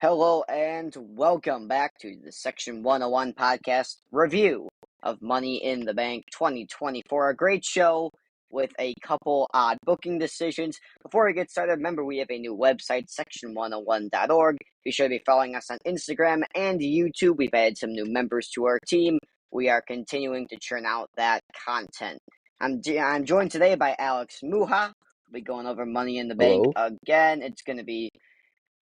Hello and welcome back to the Section 101 podcast review of Money in the Bank 2024. A great show with a couple odd booking decisions. Before we get started, remember we have a new website, section101.org. Be sure to be following us on Instagram and YouTube. We've added some new members to our team. We are continuing to churn out that content. I'm joined today by Alex Muha. We'll be going over Money in the Bank Hello. again. It's going to be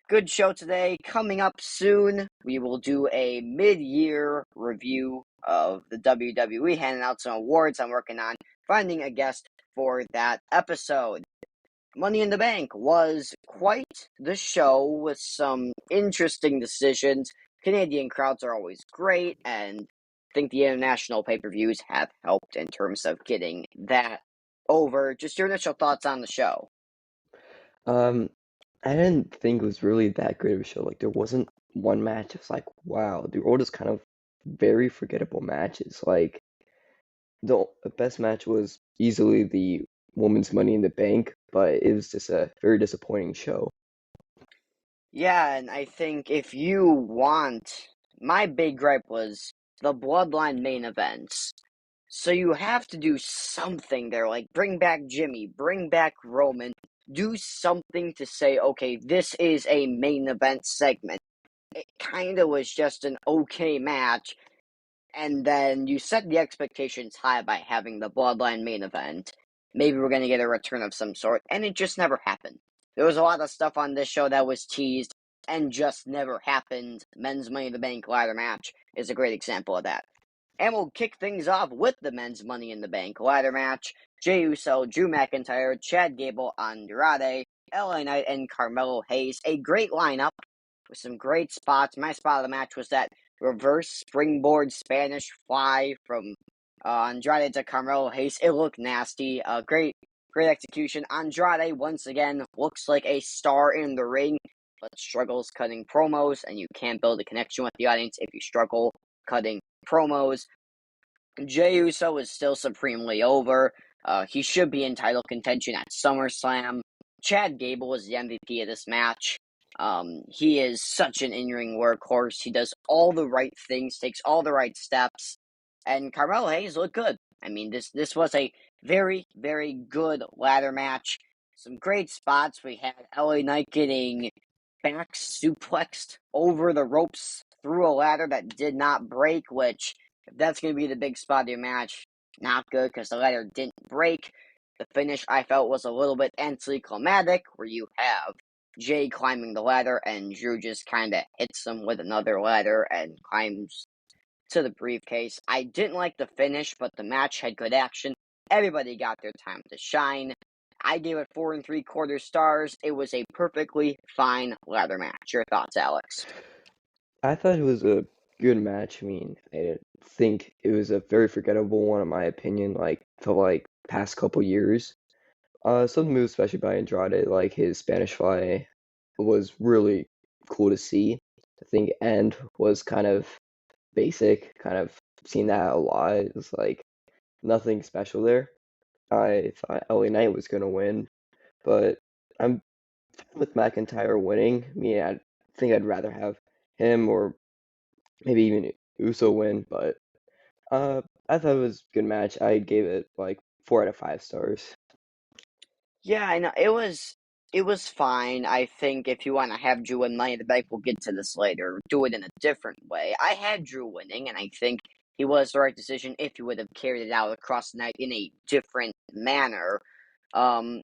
good show today. Coming up soon, we will do a mid-year review of the WWE, handing out some awards. I'm working on finding a guest for that episode. Money in the Bank was quite the show with some interesting decisions. Canadian crowds are always great, and I think the international pay-per-views have helped in terms of getting that over. Just your initial thoughts on the show. I didn't think it was really that great of a show. Like there wasn't one match. It's like, wow, they were all just kind of very forgettable matches. Like the best match was easily the Women's Money in the Bank, but it was just a very disappointing show. Yeah, and I think if you want, my big gripe was the Bloodline main events. So you have to do something there, like bring back Jimmy, bring back Roman, do something to say, okay, this is a main event segment. It kind of was just an okay match, and then you set the expectations high by having the Bloodline main event. Maybe we're going to get a return of some sort, and it just never happened. There was a lot of stuff on this show that was teased and just never happened. Men's Money in the Bank ladder match is a great example of that. And we'll kick things off with the Men's Money in the Bank ladder match. Jey Uso, Drew McIntyre, Chad Gable, Andrade, LA Knight, and Carmelo Hayes. A great lineup with some great spots. My spot of the match was that reverse springboard Spanish fly from Andrade to Carmelo Hayes. It looked nasty. Great execution. Andrade, once again, looks like a star in the ring, but struggles cutting promos, and you can't build a connection with the audience if you struggle cutting promos. Jey Uso is still supremely over. He should be in title contention at SummerSlam. Chad Gable was the MVP of this match. He is such an in-ring workhorse. He does all the right things, takes all the right steps, and Carmelo Hayes looked good. I mean, this was a very, very good ladder match. Some great spots. We had LA Knight getting back suplexed over the ropes through a ladder that did not break, which, if that's going to be the big spot of your match, not good because the ladder didn't break. The finish, I felt, was a little bit anticlimactic, where you have Jay climbing the ladder and Drew just kind of hits him with another ladder and climbs to the briefcase. I didn't like the finish, but the match had good action. Everybody got their time to shine. I gave it 4 3/4 stars. It was a perfectly fine ladder match. Your thoughts, Alex? I thought it was a good match. I mean, I didn't think it was a very forgettable one in my opinion, like for like past couple years. Some moves, especially by Andrade, like his Spanish fly, was really cool to see. I think End was kind of basic, kind of seen that a lot. It's like nothing special there. I thought LA Knight was gonna win, but I'm fine with McIntyre winning. I mean, I think I'd rather have him or maybe even Uso win, but I thought it was a good match. I gave it like 4 out of 5 stars. Yeah, I know it was fine. I think if you want to have Drew win Money in the Bank, we'll get to this later. Do it in a different way. I had Drew winning, and I think he was the right decision if he would have carried it out across the night in a different manner. Um,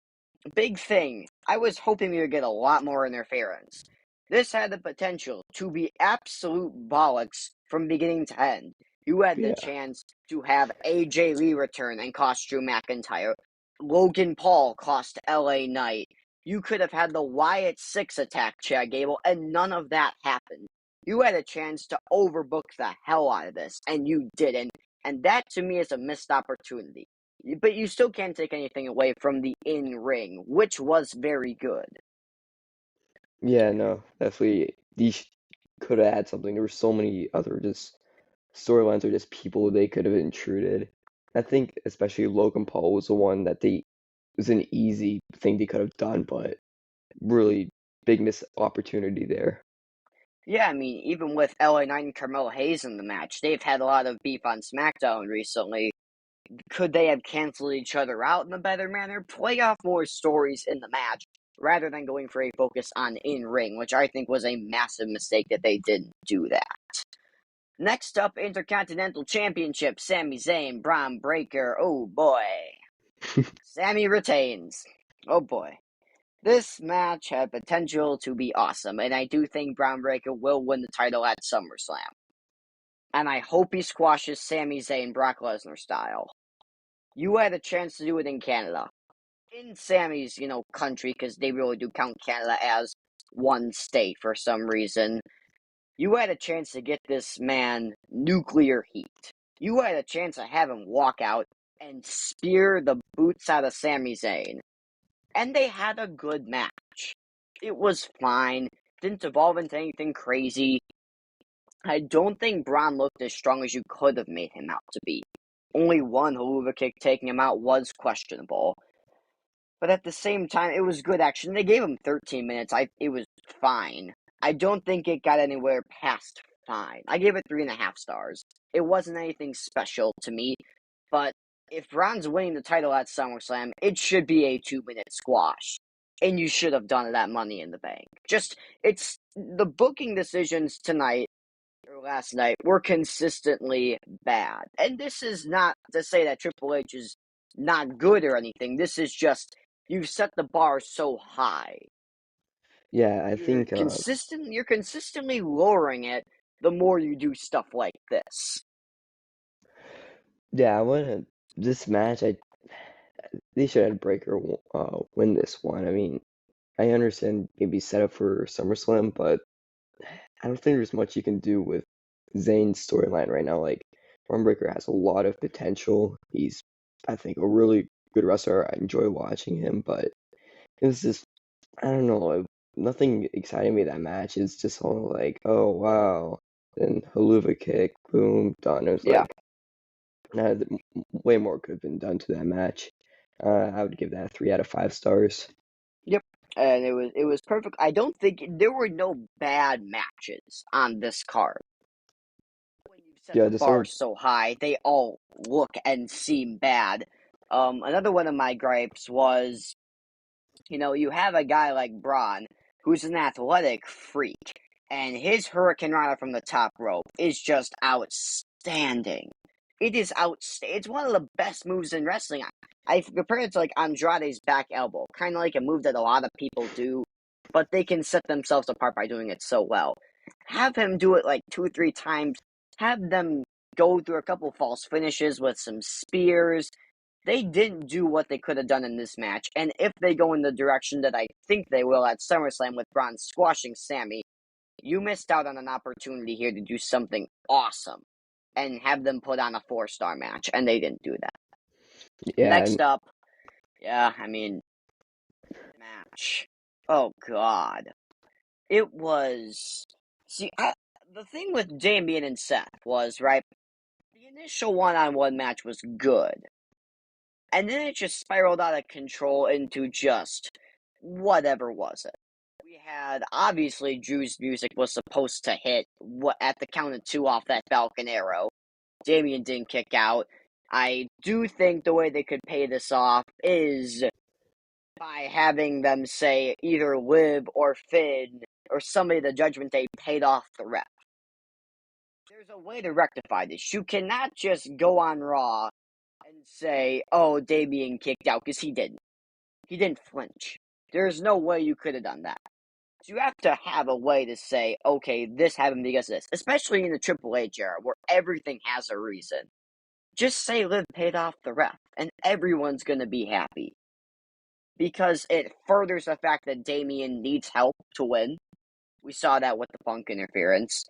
Big thing. I was hoping we would get a lot more interference. This had the potential to be absolute bollocks from beginning to end. You had the Yeah. chance to have AJ Lee return and cost Drew McIntyre. Logan Paul cost LA Knight. You could have had the Wyatt 6 attack Chad Gable, and none of that happened. You had a chance to overbook the hell out of this, and you didn't. And that, to me, is a missed opportunity. But you still can't take anything away from the in-ring, which was very good. Yeah, no, definitely. These could have had something. There were so many other just storylines or just people they could have intruded. I think especially Logan Paul was the one that they was an easy thing they could have done, but really big missed opportunity there. Yeah, I mean, even with LA Knight and Carmelo Hayes in the match, they've had a lot of beef on SmackDown recently. Could they have canceled each other out in a better manner? Play off more stories in the match rather than going for a focus on in ring, which I think was a massive mistake that they didn't do that. Next up, Intercontinental Championship, Sami Zayn, Braun Breaker. Oh boy. Sami retains. Oh boy. This match had potential to be awesome, and I do think Braun Breaker will win the title at SummerSlam. And I hope he squashes Sami Zayn Brock Lesnar style. You had a chance to do it in Canada. In Sammy's, country, because they really do count Canada as one state for some reason. You had a chance to get this man nuclear heat. You had a chance to have him walk out and spear the boots out of Sami Zayn. And they had a good match. It was fine. Didn't evolve into anything crazy. I don't think Braun looked as strong as you could have made him out to be. Only one haluva kick taking him out was questionable. But at the same time, it was good action. They gave him 13 minutes. It was fine. I don't think it got anywhere past fine. I gave it 3.5 stars. It wasn't anything special to me, but if Braun's winning the title at SummerSlam, it should be a 2-minute squash. And you should have done it at Money in the Bank. It's the booking decisions tonight or last night were consistently bad. And this is not to say that Triple H is not good or anything. This is just you've set the bar so high. Yeah, I You're think consistently lowering it the more you do stuff like this. yeah, I wanna this match I they should have Breaker win this one. I mean, I understand maybe set up for SummerSlam, but I don't think there's much you can do with Zayn's storyline right now. Like, Braun Breaker has a lot of potential. He's, I think, a really good wrestler. I enjoy watching him, but it was just, I don't know, nothing excited me that match. It's just all like, oh wow, then haluva kick, boom, done. It was Yeah. like, way more could have been done to that match. I would give that a 3 out of 5 stars. Yep. And it was perfect. I don't think there were no bad matches on this card. When you set Yeah, the just bar are so high, they all look and seem bad. Another one of my gripes was, you have a guy like Braun, who's an athletic freak, and his Hurricane Rana from the top rope is just outstanding. It is outstanding. It's one of the best moves in wrestling. I compare it to like Andrade's back elbow, kind of like a move that a lot of people do, but they can set themselves apart by doing it so well. Have him do it like 2 or 3 times. Have them go through a couple false finishes with some spears. They didn't do what they could have done in this match, and if they go in the direction that I think they will at SummerSlam with Braun squashing Sammy, you missed out on an opportunity here to do something awesome and have them put on a 4-star match, and they didn't do that. yeah, Next up, yeah, I mean, match. Oh, God. It was. See, the thing with Damien and Seth was, right, the initial one-on-one match was good. And then it just spiraled out of control into just whatever was it. We had obviously Drew's music was supposed to hit at the count of 2 off that Falcon Arrow. Damien didn't kick out. I do think the way they could pay this off is by having them say either Liv or Finn or somebody the Judgment Day paid off the ref. There's a way to rectify this. You cannot just go on Raw and say, oh, Damien kicked out, because he didn't. He didn't flinch. There's no way you could have done that. So you have to have a way to say, okay, this happened because of this. Especially in the Triple H era, where everything has a reason. Just say Liv paid off the ref, and everyone's going to be happy. Because it furthers the fact that Damien needs help to win. We saw that with the Punk interference.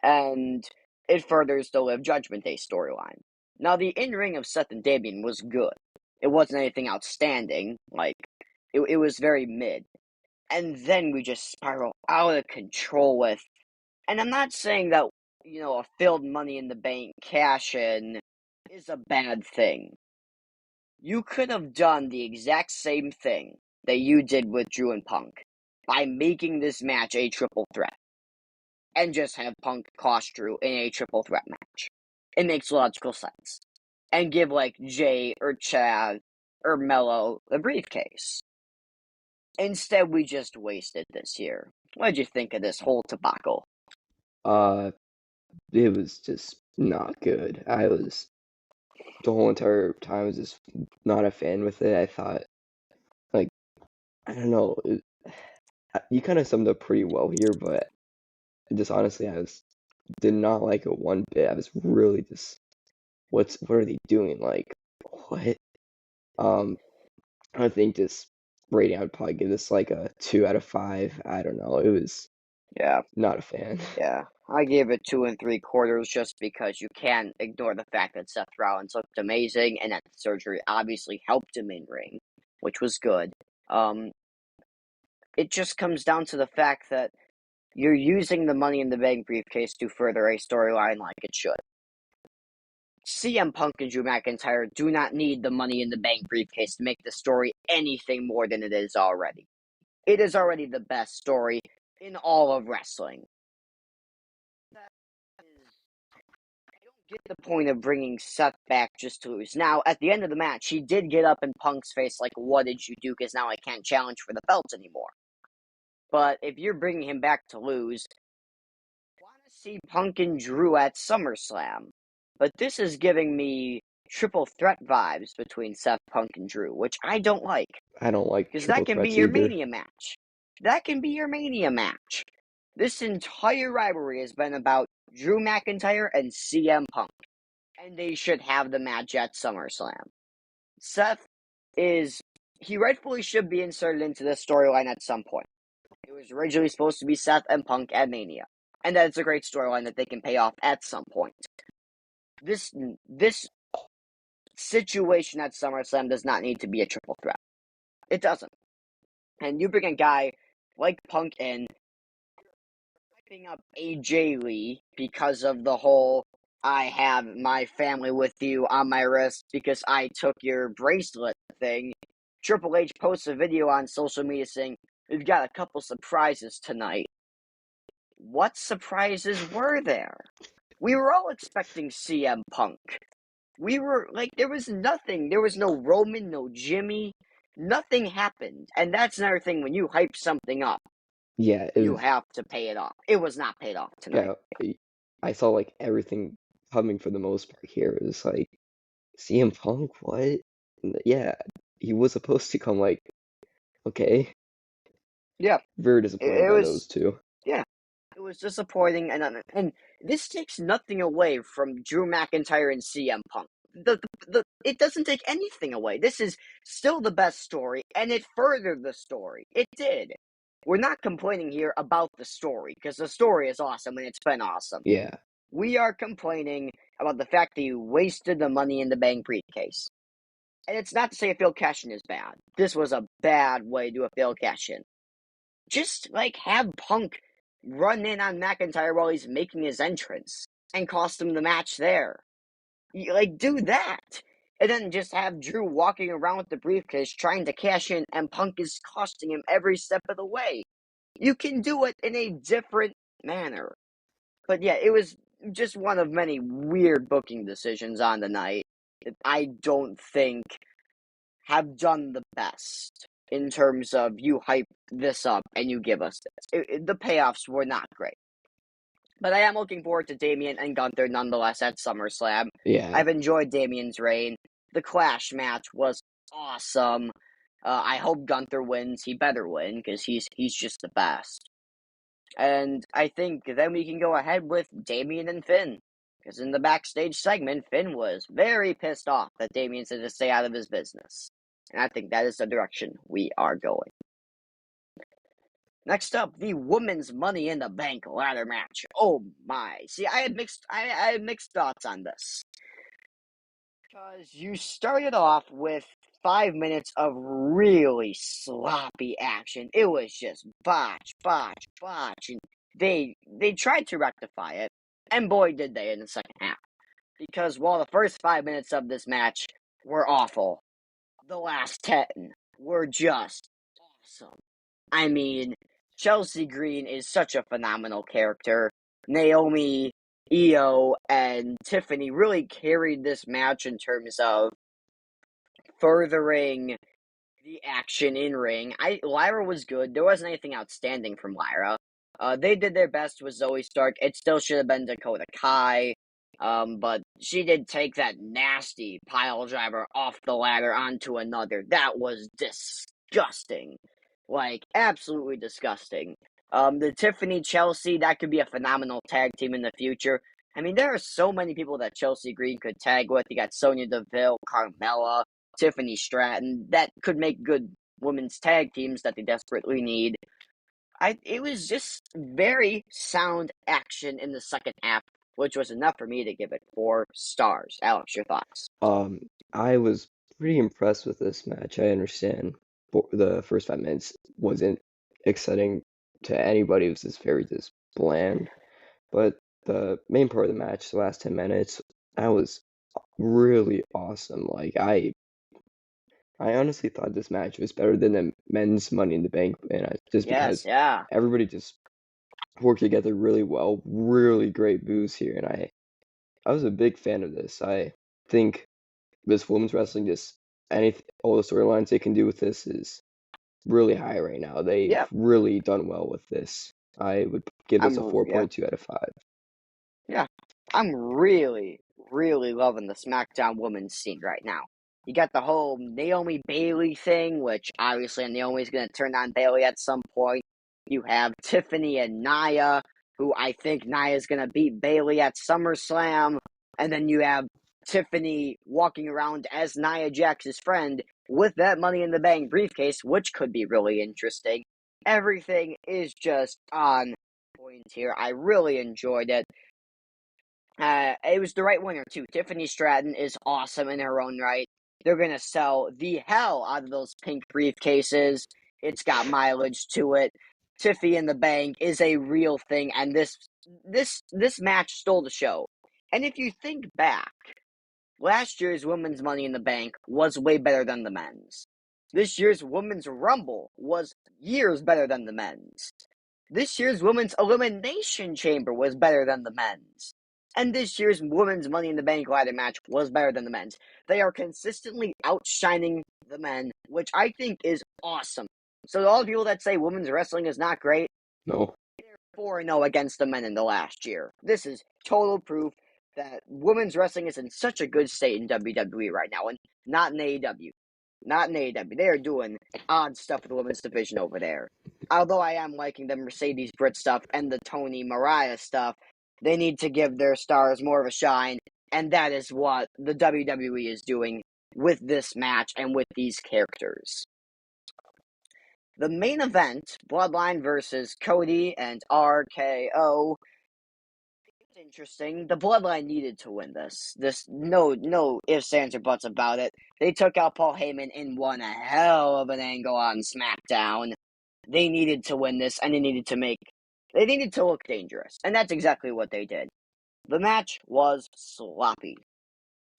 And it furthers the Liv Judgment Day storyline. Now, the in-ring of Seth and Damien was good. It wasn't anything outstanding. Like, it was very mid. And then we just spiral out of control with... And I'm not saying that, a failed Money in the Bank cash-in is a bad thing. You could have done the exact same thing that you did with Drew and Punk by making this match a triple threat and just have Punk cost Drew in a triple threat match. It makes logical sense. And give like Jay or Chad or Mello the briefcase. Instead, we just wasted this year. What'd you think of this whole debacle? Uh, it was just not good. I was the whole entire time was just not a fan with it. I thought, like, I don't know, you kind of summed up pretty well here, but just honestly, did not like it one bit. I was really just, what are they doing? Like, what? Um, I think this rating, I would probably give this like a 2 out of 5. I don't know. It was Yeah, not a fan. yeah. I gave it 2 3/4 just because you can't ignore the fact that Seth Rollins looked amazing and that the surgery obviously helped him in ring, which was good. It just comes down to the fact that you're using the Money in the Bank briefcase to further a storyline like it should. CM Punk and Drew McIntyre do not need the Money in the Bank briefcase to make the story anything more than it is already. It is already the best story in all of wrestling. I don't get the point of bringing Seth back just to lose. Now, at the end of the match, he did get up in Punk's face like, what did you do? Because now I can't challenge for the belt anymore. But if you're bringing him back to lose, I want to see Punk and Drew at SummerSlam. But this is giving me triple threat vibes between Seth, Punk, and Drew, which I don't like. I don't like Because triple that can be threats your either. Mania match. That can be your Mania match. This entire rivalry has been about Drew McIntyre and CM Punk. And they should have the match at SummerSlam. Seth he rightfully should be inserted into this storyline at some point. It was originally supposed to be Seth and Punk at Mania. And that's a great storyline that they can pay off at some point. This situation at SummerSlam does not need to be a triple threat. It doesn't. And you bring a guy like Punk in, hyping up AJ Lee because of the whole I have my family with you on my wrist because I took your bracelet thing. Triple H posts a video on social media saying, we've got a couple surprises tonight. What surprises were there? We were all expecting CM Punk. We were like, there was nothing. There was no Roman, no Jimmy. Nothing happened. And that's another thing. When you hype something up, Yeah, it you was. have to pay it off. It was not paid off tonight. Yeah, I saw like everything coming for the most part here. It was like CM Punk, what? Yeah, he was supposed to come like, okay. Yeah, Very disappointed it by was. those two. Yeah, it was disappointing, and this takes nothing away from Drew McIntyre and CM Punk. It doesn't take anything away. This is still the best story, and it furthered the story. It did. We're not complaining here about the story because the story is awesome and it's been awesome. Yeah, We are complaining about the fact that you wasted the Money in the Bank briefcase. And it's not to say a failed cash in is bad. This was a bad way to do a failed cash in. Just like have Punk run in on McIntyre while he's making his entrance and cost him the match there. Like, do that. And then just have Drew walking around with the briefcase trying to cash in, and Punk is costing him every step of the way. You can do it in a different manner. But yeah, it was just one of many weird booking decisions on the night that I don't think have done the best in terms of you hype this up and you give us this. The payoffs were not great. But I am looking forward to Damian and Gunther nonetheless at SummerSlam. yeah, I've enjoyed Damian's reign. The Clash match was awesome. I hope Gunther wins. He better win because he's just the best. And I think then we can go ahead with Damian and Finn. Because in the backstage segment, Finn was very pissed off that Damian said to stay out of his business. And I think that is the direction we are going. Next up, the Women's Money in the Bank ladder match. Oh my. See, I had mixed thoughts on this. Because you started off with 5 minutes of really sloppy action. It was just botch, botch, botch. And they tried to rectify it, and boy did they in the second half. because while the first 5 minutes of this match were awful, the last 10 were just awesome. I mean, Chelsea Green is such a phenomenal character. Naomi, Io, and Tiffany really carried this match in terms of furthering the action in ring. Lyra was good. There wasn't anything outstanding from Lyra. They did their best with Zoe Stark. It still should have been Dakota Kai. But she did take that nasty pile driver off the ladder onto another. That was disgusting. Like, absolutely disgusting. The Tiffany Chelsea, that could be a phenomenal tag team in the future. I mean, there are so many people that Chelsea Green could tag with. You got Sonya Deville, Carmella, Tiffany Stratton, that could make good women's tag teams that they desperately need. It was just very sound action in the second half, which was enough for me to give it 4 stars. Alex, your thoughts? Um, I was pretty impressed with this match. I understand the first 5 minutes wasn't exciting to anybody. It was just bland. But the main part of the match, the last 10 minutes, that was really awesome. Like I honestly thought this match was better than the men's Money in the Bank, and just Yes, because yeah. everybody just worked together really well, really great boost here, and I was a big fan of this. I think this women's wrestling just all the storylines they can do with this is really high right now. They've Yeah. really done well with this. I would give this a Yeah. 4.2 out of 5. Yeah. I'm really, really loving the SmackDown women's scene right now. You got the whole Naomi Bailey thing, which obviously Naomi's going to turn on Bailey at some point. You have Tiffany and Nia, who I think Nia's going to beat Bailey at SummerSlam. And then you have Tiffany walking around as Nia Jax's friend with that Money in the Bank briefcase, which could be really interesting. Everything is just on point here. I really enjoyed it. It was the right winner, too. Tiffany Stratton is awesome in her own right. They're going to sell the hell out of those pink briefcases. It's got mileage to it. Tiffy in the Bank is a real thing, and this match stole the show. And if you think back, last year's Women's Money in the Bank was way better than the men's. This year's Women's Rumble was years better than the men's. This year's Women's Elimination Chamber was better than the men's. And this year's Women's Money in the Bank ladder match was better than the men's. They are consistently outshining the men, which I think is awesome. So all the people that say women's wrestling is not great, No. 4-0 against the men in the last year. This is total proof that women's wrestling is in such a good state in WWE right now, and not in AEW. Not in AEW. They are doing odd stuff with the women's division over there. Although I am liking the Mercedes Britt stuff and the Tony Mariah stuff, they need to give their stars more of a shine, and that is what the WWE is doing with this match and with these characters. The main event, Bloodline versus Cody and RKO. It's interesting. The Bloodline needed to win this. No ifs, ands, or buts about it. They took out Paul Heyman and won a hell of an angle on SmackDown. They needed to win this, and they needed to look dangerous. And that's exactly what they did. The match was sloppy.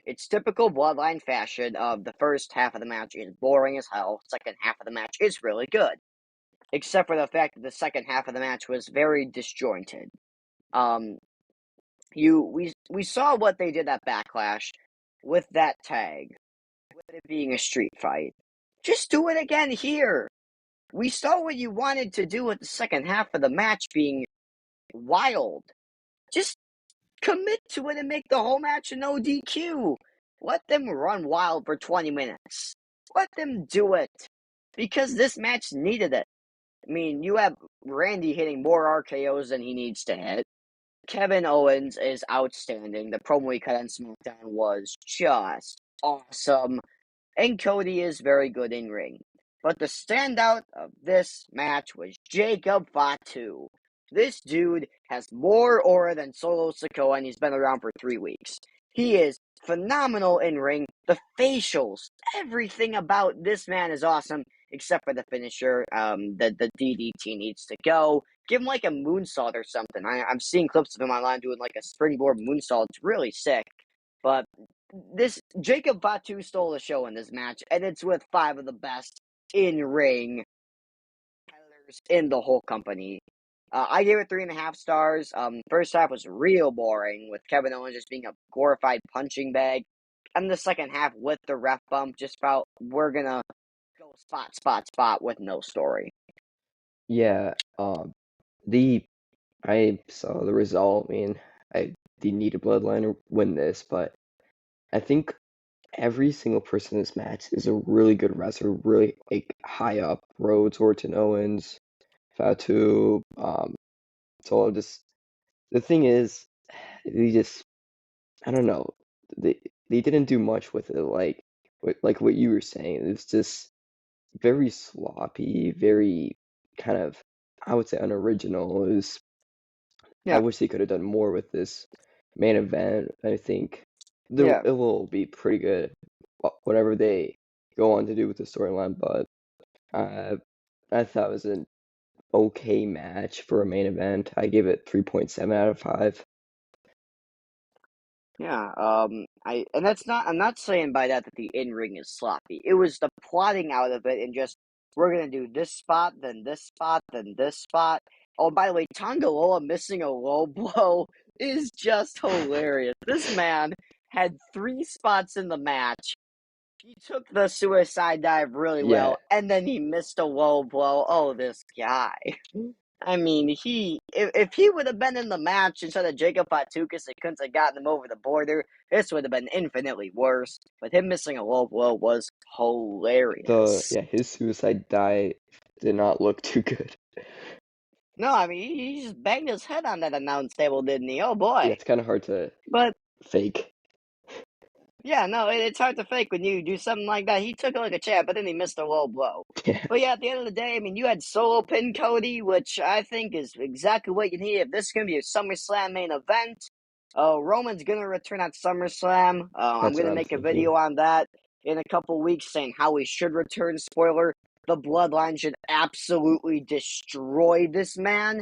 It's typical Bloodline fashion of the first half of the match is boring as hell. Second half of the match is really good. Except for the fact that the second half of the match was very disjointed. Um, we saw what they did at Backlash with that tag, with it being a street fight. Just do it again here. We saw what you wanted to do with the second half of the match being wild. Just commit to it and make the whole match an ODQ. Let them run wild for 20 minutes. Let them do it. Because this match needed it. I mean, you have Randy hitting more RKOs than he needs to hit. Kevin Owens is outstanding. The promo he cut on SmackDown was just awesome. And Cody is very good in ring. But the standout of this match was Jacob Fatu. This dude has more aura than Solo Sikoa, and he's been around for 3 weeks. He is phenomenal in ring. The facials, everything about this man is awesome, except for the finisher. The DDT needs to go. Give him like a moonsault or something. I'm seeing clips of him online doing like a springboard moonsault. It's really sick. But this Jacob Fatu stole the show in this match, and it's with 5 of the best in-ring competitors in the whole company. I gave it 3.5 stars. First half was real boring with Kevin Owens just being a glorified punching bag. And the second half with the ref bump just felt we're gonna go spot, spot, spot with no story. Yeah, the I saw the result. I mean, I didn't need a Bloodline to win this, but I think every single person in this match is a really good wrestler, really like high up. Rhodes, Orton, Owens, Fatu. So just the thing is, they just I don't know. They didn't do much with it. Like what you were saying, it's just very sloppy, very kind of I would say unoriginal. I Yeah, wish they could have done more with this main event. I think yeah, it will be pretty good, whatever they go on to do with the storyline. But uh, I thought it was an okay match for a main event. I give it 3.7 out of 5. yeah. And that's not. I'm not saying by that the in ring is sloppy. It was the plotting out of it and just we're gonna do this spot, then this spot, then this spot. Oh, by the way, Tongaloa missing a low blow is just hilarious. This man had 3 spots in the match. He took the suicide dive really Yeah, well, and then he missed a low blow. Oh, this guy. I mean, if he would have been in the match instead of Jacob Fatukas, it couldn't have gotten him over the border. This would have been infinitely worse. But him missing a low blow was hilarious. his suicide dive did not look too good. No, I mean he just banged his head on that announce table, didn't he? Oh Yeah, boy! it's kind of hard to But fake. yeah, no, it's hard to fake when you do something like that. He took it like a champ, but then he missed a low blow. Yeah, But yeah, at the end of the day, I mean, you had solo pin Cody, which I think is exactly what you need. If this is going to be a SummerSlam main event, Roman's going to return at SummerSlam. I'm that's going what to I'm make a thinking. video on that in a couple weeks saying how he should return. Spoiler, the Bloodline should absolutely destroy this man.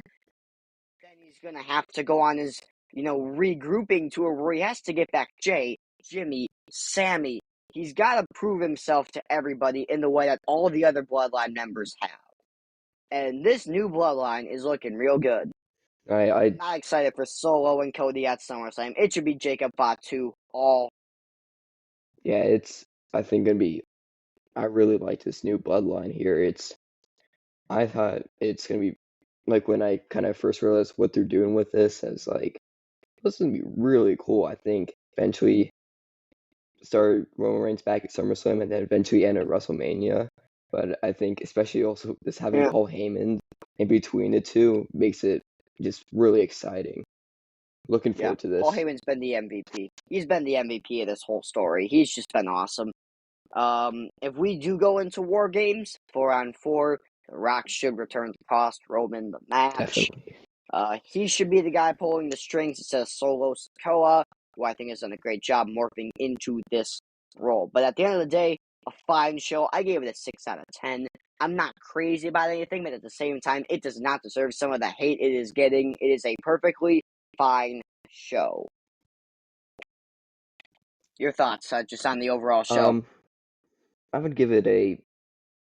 Then he's going to have to go on his, regrouping tour where he has to get back Jay, Jimmy, Sammy. He's got to prove himself to everybody in the way that all the other Bloodline members have. And this new Bloodline is looking real good. I I'm not excited for Solo and Cody at SummerSlam. It should be Jacob Fatu all. yeah, it's I think gonna be. I really like this new bloodline here. I thought it's gonna be like when I kind of first realized what they're doing with this, I was like, this is gonna be really cool. I think eventually start Roman Reigns back at SummerSlam and then eventually end at WrestleMania. But I think especially also just having Yeah, Paul Heyman in between the two makes it just really exciting. Looking yeah. forward to Paul this. Heyman's been the MVP. He's been the MVP of this whole story. He's just been awesome. If we do go into War Games 4-on-4, The Rock should return to cost Roman the match. Definitely. He should be the guy pulling the strings instead of Solo Sikoa, who I think has done a great job morphing into this role. But at the end of the day, a fine show. I gave it a 6 out of 10. I'm not crazy about anything, but at the same time, it does not deserve some of the hate it is getting. It is a perfectly fine show. Your thoughts, just on the overall show? Um, I would give it a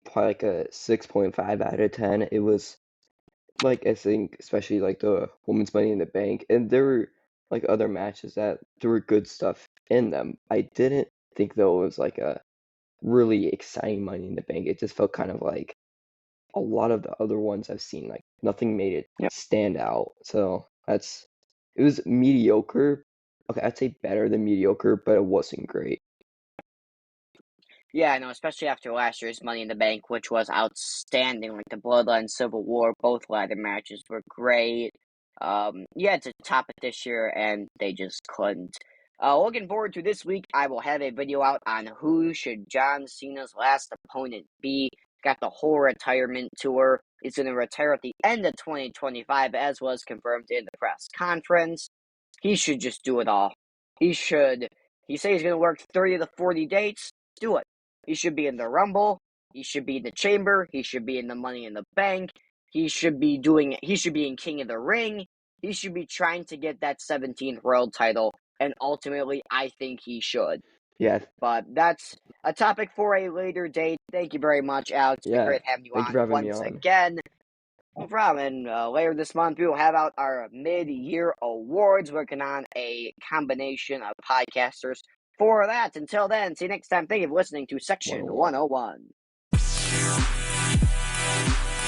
probably like a 6.5 out of 10. It was like I think especially like the Women's Money in the Bank, and there were like other matches that there were good stuff in them. I didn't think though it was like a really exciting Money in the Bank. It just felt kind of like a lot of the other ones I've seen. Like nothing made it Yeah. stand out. So it was mediocre. Okay, I'd say better than mediocre, but it wasn't great. Yeah, I know, especially after last year's Money in the Bank, which was outstanding. Like the Bloodline Civil War, both ladder matches were great. Yeah, to top it this year, and they just couldn't. Looking forward to this week, I will have a video out on who should John Cena's last opponent be. Got the whole retirement tour. He's going to retire at the end of 2025, as was confirmed in the press conference. He should just do it all. He should. He says he's going to work 30 to 40 dates. Do it. He should be in the Rumble. He should be in the Chamber. He should be in the Money in the Bank. He should be in King of the Ring. He should be trying to get that 17th world title and ultimately, I think he should. Yeah, But that's a topic for a later date. Thank you very much, Alex. It's been yeah. great having you Thank you on for having me once on. again. No problem. And later this month, we will have out our mid-year awards, working on a combination of podcasters for that. Until then, see you next time. Thank you for listening to Section 101. 101.